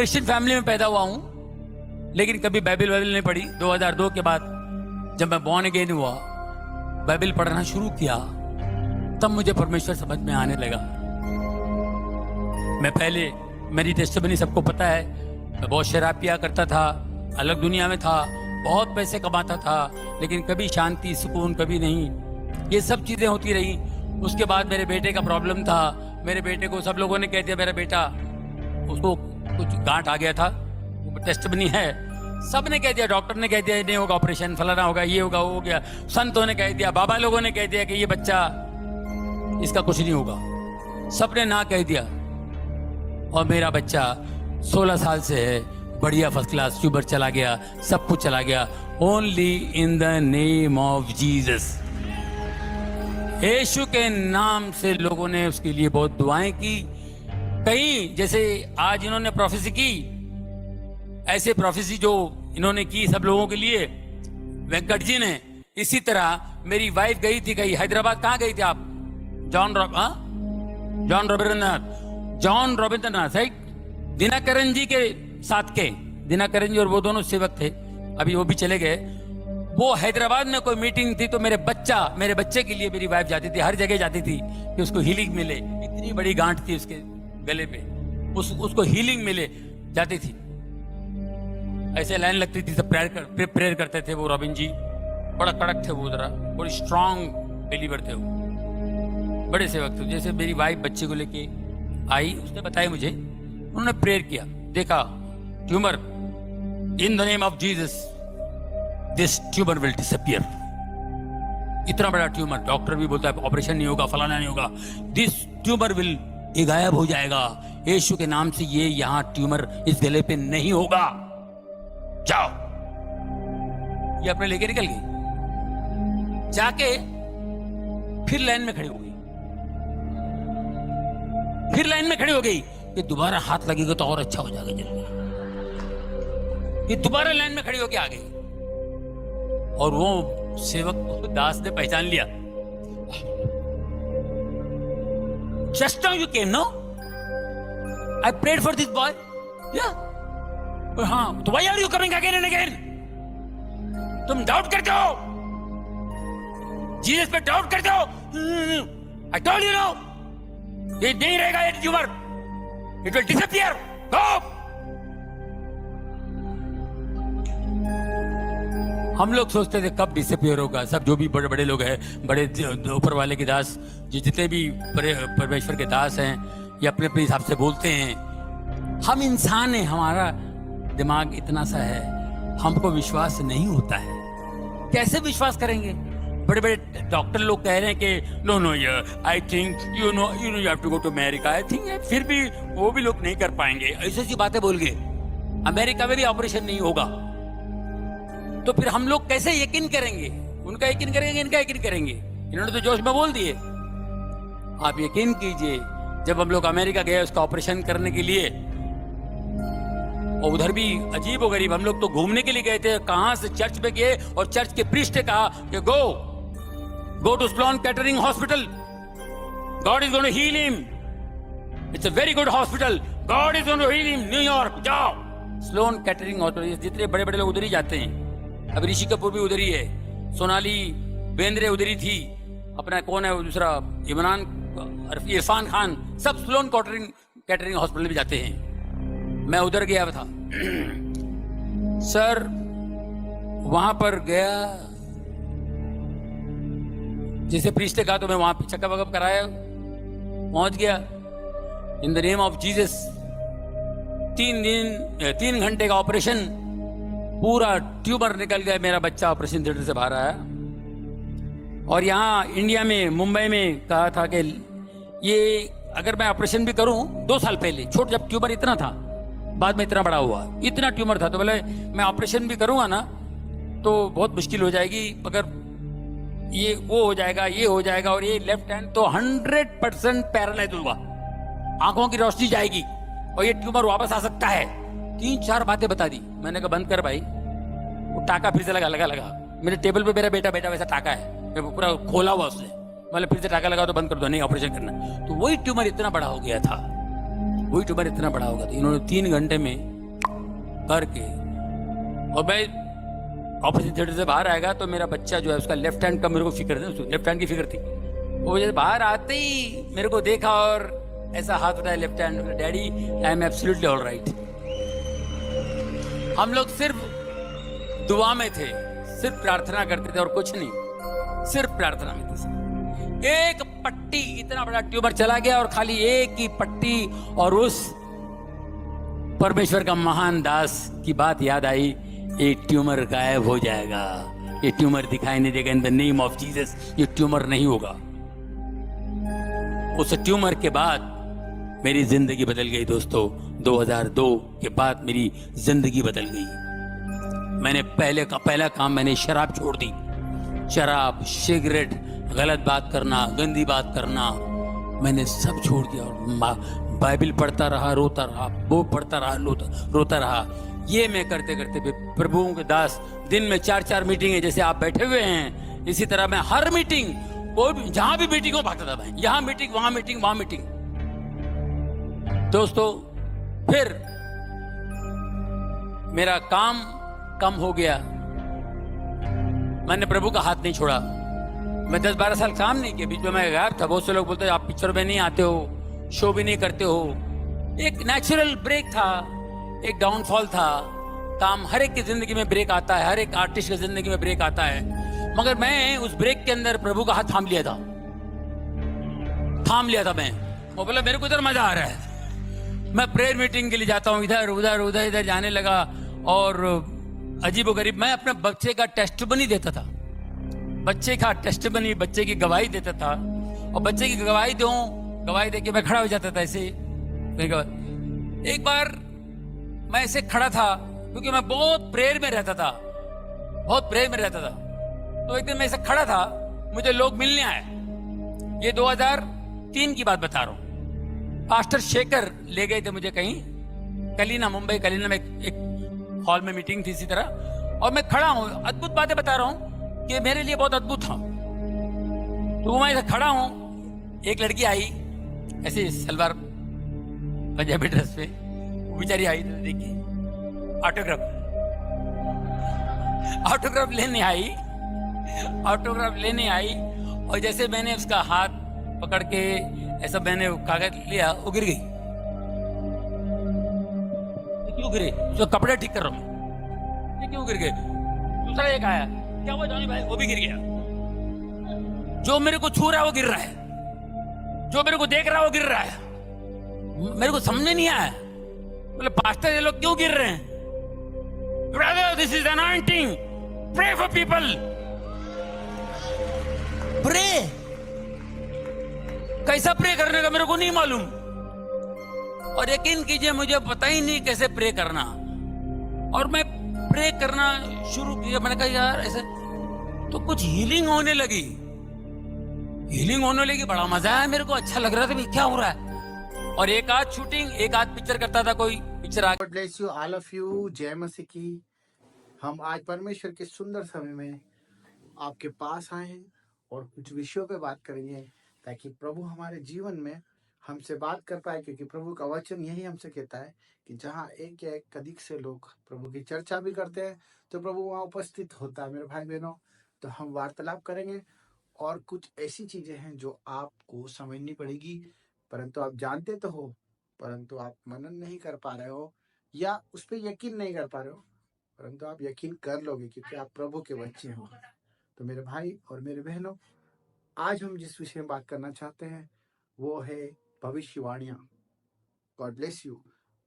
Christian family में पैदा हुआ हूं, लेकिन कभी बाइबल नहीं पढ़ी। 2002 के बाद जब मैं बॉर्न अगेन हुआ, बाइबल पढ़ना शुरू किया, तब मुझे परमेश्वर समझ में आने लगा। मैं पहले, मेरी टेस्टिमनी सबको पता है, मैं बहुत शराब पिया करता था, अलग दुनिया में था, बहुत पैसे कमाता था, लेकिन कभी शांति सुकून कभी नहीं। ये सब चीजें होती रही। उसके बाद मेरे बेटे का प्रॉब्लम था। मेरे बेटे को सब लोगों ने कह दिया मेरा बेटा, उसको कुछ गांठ आ गया था, टेस्टिमनी है, सब ने कह दिया, डॉक्टर ने कह दिया नहीं होगा ऑपरेशन, फलाना होगा, ये होगा, वो हो गया, संतों ने कह दिया, बाबा लोगों ने कह दिया कि ये बच्चा, इसका कुछ नहीं होगा, सबने ना कह दिया। और मेरा बच्चा 16 साल से है, बढ़िया फर्स्ट क्लास, ट्यूबर चला गया, सब कुछ चला गया, only in the name of Jesus. यीशु के नाम से लोगों ने उसके लिए बहुत दुआएं की। कई जैसे आज इन्होंने प्रोफेसी की, ऐसे प्रोफेसी जो इन्होंने की सब लोगों के लिए, वेंकट जी ने, इसी तरह मेरी वाइफ गई थी कहीं हैदराबाद। कहाँ गई थी आप? जॉन रविंद्रनाथ है, दिनाकरन जी के साथ के, दिनाकरन जी और वो दोनों सेवक थे, अभी वो भी चले गए। वो हैदराबाद में कोई मीटिंग थी, तो मेरे बच्चे के लिए मेरी वाइफ जाती थी, हर जगह जाती थी कि उसको हीलिंग मिले। इतनी बड़ी गांठ थी उसके गले पे, उसको हीलिंग मिले, जाती थी। ऐसे लाइन लगती थी, सब प्रेयर करते थे। वो रॉबिन जी बड़ा कड़क थे, वो जरा बड़ी स्ट्रांग बिलीवर थे, वो बड़े सेवक थे। जैसे मेरी वाइफ बच्चे को लेके आई, उसने बताया मुझे, उन्होंने प्रेयर किया, देखा tumour, in the name of Jesus this tumour will disappear. इतना बड़ा ट्यूमर, डॉक्टर भी बोलता है ऑपरेशन नहीं होगा, फलाना नहीं होगा, दिस ट्यूमर विल, ये गायब हो जाएगा यीशु के नाम से, ये यहां ट्यूमर इस गले पे नहीं होगा, जाओ। ये अपने लेके निकल गई, जाके फिर लाइन में खड़ी हो गई, फिर लाइन में खड़ी हो गई कि दोबारा हाथ लगेगा तो और अच्छा हो जाएगा जल्दी। ये दोबारा लाइन में खड़ी होके आ गई, और वो सेवक दास ने पहचान लिया। Just now you came, no? I prayed for this boy. Yeah. हाँ, तो why are you coming again and again? तुम डाउट करते हो, जीसस पे डाउट करते हो। I told you no. ये नहीं रहेगा, ये tumour, it will disappear. Go. हम लोग सोचते थे कब डिसअपियर होगा। सब जो भी बड़े बड़े लोग हैं, बड़े ऊपर वाले के दास, जितने भी परमेश्वर के दास हैं, ये अपने अपने हिसाब से बोलते हैं। हम इंसान हैं, हमारा दिमाग इतना सा है, हमको विश्वास नहीं होता है। कैसे विश्वास करेंगे? बड़े बड़े डॉक्टर लोग कह रहे हैं कि no no I think you know you have to go to America, I think, फिर भी वो भी लोग नहीं कर पाएंगे, ऐसी ऐसी बातें बोल गए। अमेरिका में भी ऑपरेशन नहीं होगा, तो फिर हम लोग कैसे यकीन करेंगे? उनका यकीन करेंगे, इनका यकीन करेंगे? इन्होंने तो जोश में बोल दिए। आप यकीन कीजिए, जब हम लोग अमेरिका गए उसका ऑपरेशन करने के लिए, और उधर भी अजीब और गरीब, हम लोग तो घूमने के लिए गए थे, कहां से चर्च में गए, और चर्च के प्रीस्ट ने कहा कि go to Sloan Kettering hospital, God is going to heal him, it's a very good hospital, God is going to heal him, New York जाओ। स्लोन कैटरिंग हॉस्पिटल, जितने बड़े बड़े लोग उधर ही जाते हैं। अब ऋषि कपूर भी उधर ही है, सोनाली बेंद्रे उधर ही थी, अपना कौन है दूसरा, इरफान खान, सब स्लोन कैटरिंग हॉस्पिटल भी जाते हैं। मैं उधर गया था सर, वहां पर गया, जैसे प्रीस्ट ने कहा तो मैं वहां पे चेकअप वकअप कराया, पहुंच गया। इन द नेम ऑफ जीसस, 3 घंटे का ऑपरेशन, पूरा ट्यूमर निकल गया, मेरा बच्चा ऑपरेशन थिएटर से बाहर आया। और यहाँ इंडिया में, मुंबई में कहा था कि ये अगर मैं ऑपरेशन भी करूं, 2 साल पहले छोटा, जब ट्यूमर इतना था, बाद में इतना बड़ा हुआ, इतना ट्यूमर था, तो बोले मैं ऑपरेशन भी करूंगा ना तो बहुत मुश्किल हो जाएगी, अगर ये वो हो जाएगा, ये हो जाएगा, और ये लेफ्ट हैंड तो 100% पैरालाइज होगा, आंखों की रोशनी जाएगी, और ये ट्यूमर वापस आ सकता है। 3-4 बातें बता दी। मैंने कहा बंद कर भाई। वो टाका फिर से लगा मेरे टेबल पे, मेरा बेटा वैसा टाका है, पूरा खोला हुआ उसने, मतलब फिर से टाका लगा तो बंद कर दो, नहीं ऑपरेशन करना। तो वही ट्यूमर इतना बड़ा हो गया था, वही ट्यूमर इतना बड़ा हो गया था। इन्होंने 3 घंटे में करके, और मैं ऑपरेशन थिएटर से बाहर आएगा तो मेरा बच्चा जो है उसका लेफ्ट हैंड का मेरे को फिक्र थी, लेफ्ट हैंड की फिक्र थी। वो जैसे बाहर आते ही मेरे को देखा और ऐसा हाथ उठाया left hand, daddy I am absolutely all right. हम लोग सिर्फ दुआ में थे, सिर्फ प्रार्थना करते थे और कुछ नहीं, सिर्फ प्रार्थना में थे। एक पट्टी, इतना बड़ा ट्यूमर चला गया और खाली एक ही पट्टी, और उस परमेश्वर का महान दास की बात याद आई, ये ट्यूमर गायब हो जाएगा, ये ट्यूमर दिखाई नहीं देगा, इन द नेम ऑफ जीसस ये ट्यूमर नहीं होगा। उस ट्यूमर के बाद मेरी जिंदगी बदल गई दोस्तों। 2002 के बाद मेरी जिंदगी बदल गई। मैंने पहला काम मैंने शराब छोड़ दी। शराब, सिगरेट, गलत बात करना, गंदी बात करना, मैंने सब छोड़ दिया और बाइबल पढ़ता रहा, रोता रहा, वो पढ़ता रहा, रोता रहा। ये मैं करते करते प्रभुओं के दास दिन में 4-4 मीटिंग, जैसे आप बैठे हुए हैं, इसी तरह मैं हर मीटिंग, कोई जहां भी मीटिंग हो भागता था मैं, यहां मीटिंग, वहां मीटिंग, वहां मीटिंग। दोस्तों फिर मेरा काम कम हो गया, मैंने प्रभु का हाथ नहीं छोड़ा। मैं 10-12 साल काम नहीं किया, बीच में मैं गायब था। बहुत से लोग बोलते आप पिक्चर में नहीं आते हो, शो भी नहीं करते हो। एक नेचुरल ब्रेक था, एक डाउनफॉल था। काम, हर एक की जिंदगी में ब्रेक आता है, हर एक आर्टिस्ट की जिंदगी में ब्रेक आता है, मगर मैं उस ब्रेक के अंदर प्रभु का हाथ थाम लिया था मैं। वो बोला मेरे को इधर मजा आ रहा है, मैं प्रेयर मीटिंग के लिए जाता हूँ, इधर उधर उधर इधर जाने लगा। और अजीबोगरीब मैं अपने बच्चे का टेस्टिमनी देता था, बच्चे का टेस्टिमनी, बच्चे की गवाही देता था। और बच्चे की गवाही दे के मैं खड़ा हो जाता था ऐसे। एक बार मैं ऐसे खड़ा था, क्योंकि मैं बहुत प्रेयर में रहता था, तो एक दिन मैं ऐसे खड़ा था, मुझे लोग मिलने आए। ये 2003 की बात बता रहा हूँ। पास्टर शेखर ले गए थे मुझे कहीं, मुंबई कलीना में एक हॉल में मीटिंग थी इसी तरह, और मैं खड़ा हूँ। अद्भुत बातें बता रहा हूँ कि मेरे लिए बहुत अद्भुत था। तो मैं ऐसे खड़ा हूँ, एक लड़की आई ऐसे सलवार पंजाबी ड्रेस पे, वो बेचारी आई तो देखिए, ऑटोग्राफ लेने आई। और जैसे मैंने उसका हाथ पकड़ के ऐसा मैंने कागज लिया, वो गिर गई। क्यों गिरे? उसका कपड़े ठीक कर रहा हूं, ये क्यों गिर गए? दूसरा एक आया, क्या हुआ जॉनी भाई? वो भी गिर गया। जो मेरे को छू रहा है वो गिर रहा है, जो मेरे को देख रहा है वो गिर रहा है। मेरे को समझ नहीं आया, बोले पास्टर ये लोग क्यों गिर रहे हैं? Brother this is anointing, pray for people. Pray कैसा प्रे करने का मेरे को नहीं मालूम, और यकीन कीजिए मुझे पता ही नहीं कैसे प्रे करना। और मैं प्रे करना शुरू किया, मैंने कहा यार ऐसे तो कुछ हीलिंग होने लगी, बड़ा मजा आया मेरे को, अच्छा लग रहा था भाई क्या हो रहा है। और एक आध शूटिंग, एक आध पिक्चर करता था, कोई पिक्चर आ। God bless you all of you. जय मसीह की। हम आज परमेश्वर के सुंदर समय में आपके पास आए हैं और कुछ विषयों पे बात करेंगे, ताकि प्रभु हमारे जीवन में हमसे बात कर पाए। क्योंकि प्रभु का वचन यही हमसे कहता है कि जहाँ एक या एक अधिक से लोग प्रभु की चर्चा भी करते हैं तो प्रभु वहाँ उपस्थित होता है। मेरे भाई बहनों, तो हम वार्तालाप करेंगे और कुछ ऐसी चीजें हैं जो आपको समझनी पड़ेगी, परंतु आप जानते तो हो, परंतु आप मनन नहीं कर पा रहे हो या उस पर यकीन नहीं कर पा रहे हो, परंतु आप यकीन कर लोगे क्योंकि आप प्रभु के बच्चे हो। तो मेरे भाई और मेरे बहनों, आज हम जिस विषय में बात करना चाहते हैं वो है भविष्यवाणियां। God bless you,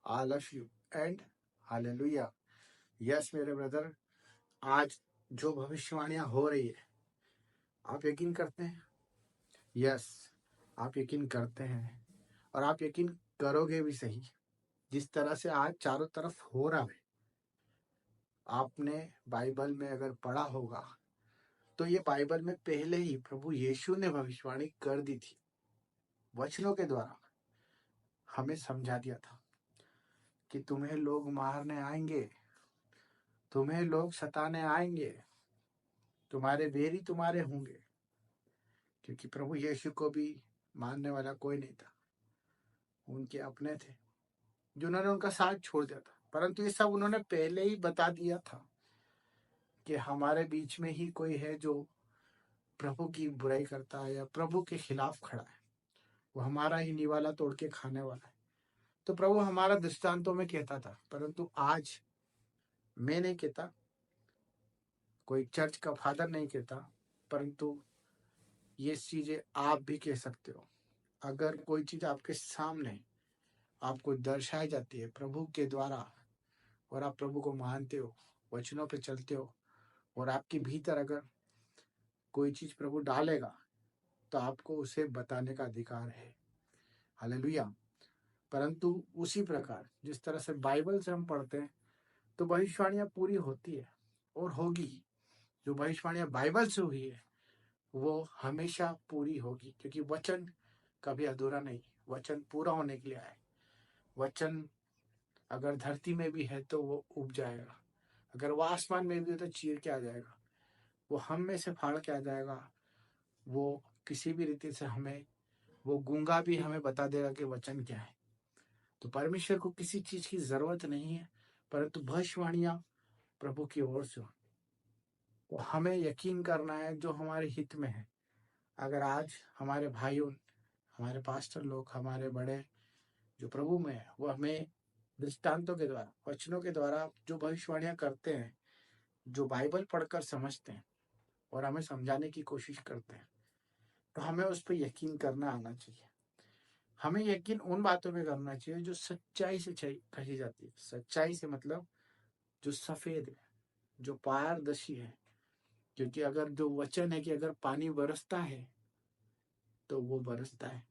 I love you and hallelujah. Yes मेरे ब्रदर, आज जो भविष्यवाणियां हो रही है आप यकीन करते हैं? यस, आप यकीन करते हैं और आप यकीन करोगे भी सही। जिस तरह से आज चारों तरफ हो रहा है, आपने बाइबल में अगर पढ़ा होगा तो ये बाइबल में पहले ही प्रभु यीशु ने भविष्यवाणी कर दी थी, वचनों के द्वारा हमें समझा दिया था कि तुम्हें लोग मारने आएंगे, तुम्हें लोग सताने आएंगे, तुम्हारे बैरी तुम्हारे होंगे। क्योंकि प्रभु यीशु को भी मानने वाला कोई नहीं था, उनके अपने थे जिन्होंने उनका साथ छोड़ दिया था। परंतु ये सब उन्होंने पहले ही बता दिया था कि हमारे बीच में ही कोई है जो प्रभु की बुराई करता है या प्रभु के खिलाफ खड़ा है, वो हमारा ही निवाला तोड़ के खाने वाला है। तो प्रभु हमारा दृष्टांतों में कहता था, परंतु आज मैं नहीं कहता, कोई चर्च का फादर नहीं कहता, परंतु ये चीजें आप भी कह सकते हो। अगर कोई चीज आपके सामने आपको दर्शाई जाती है प्रभु के द्वारा और आप प्रभु को मानते हो, वचनों पे चलते हो, और आपके भीतर अगर कोई चीज प्रभु डालेगा तो आपको उसे बताने का अधिकार है। हालेलुया। परंतु उसी प्रकार जिस तरह से बाइबल से हम पढ़ते हैं तो भविष्यवाणियां पूरी होती है और होगी। जो भविष्यवाणियां बाइबल से हुई है वो हमेशा पूरी होगी, क्योंकि वचन कभी अधूरा नहीं, वचन पूरा होने के लिए आए। वचन अगर धरती में भी है तो वो उग जाएगा, अगर वो आसमान में भी है तो चीर के आ जाएगा, वो हम में से फाड़ के आ जाएगा, वो किसी भी रीति से हमें, वो गूंगा भी हमें बता देगा कि वचन क्या है। तो परमेश्वर को किसी चीज की जरूरत नहीं है, परंतु भविष्यवाणियां प्रभु की ओर से हो। तो हमें यकीन करना है जो हमारे हित में है। अगर आज हमारे भाइयों, हमारे पास्टर लोग, हमारे बड़े जो प्रभु में है, वो हमें दृष्टांतों के द्वारा, वचनों के द्वारा जो भविष्यवाणियां करते हैं, जो बाइबल पढ़कर समझते हैं और हमें समझाने की कोशिश करते हैं, तो हमें उस पर यकीन करना आना चाहिए। हमें यकीन उन बातों पे करना चाहिए जो सच्चाई से कही जाती है। सच्चाई से मतलब जो सफेद है, जो पारदर्शी है। क्योंकि अगर जो वचन है कि अगर पानी बरसता है तो वो बरसता है,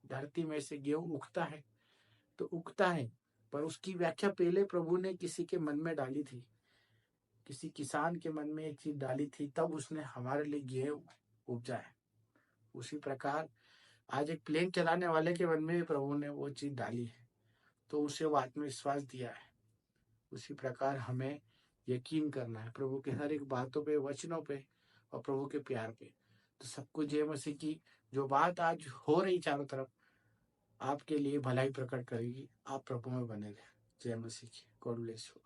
धरती में से गेहूं उगता है तो उगता है, पर उसकी व्याख्या पहले प्रभु ने किसी के मन में डाली थी, किसी किसान के मन में एक चीज डाली थी, तब उसने हमारे लिए गेहूं उपजा है। उसी प्रकार आज एक प्लेन चलाने वाले के मन में भी प्रभु ने वो चीज डाली है, तो उसे वो आत्मविश्वास दिया है। उसी प्रकार हमें यकीन करना है प्रभु के हर एक बातों पे, वचनों पे और प्रभु के प्यार पे। तो सबको जय मसीह की। जो बात आज हो रही चारों तरफ आपके लिए भलाई प्रकट करेगी। आप प्रभु में बने रहे। जय मसीह की। God bless you.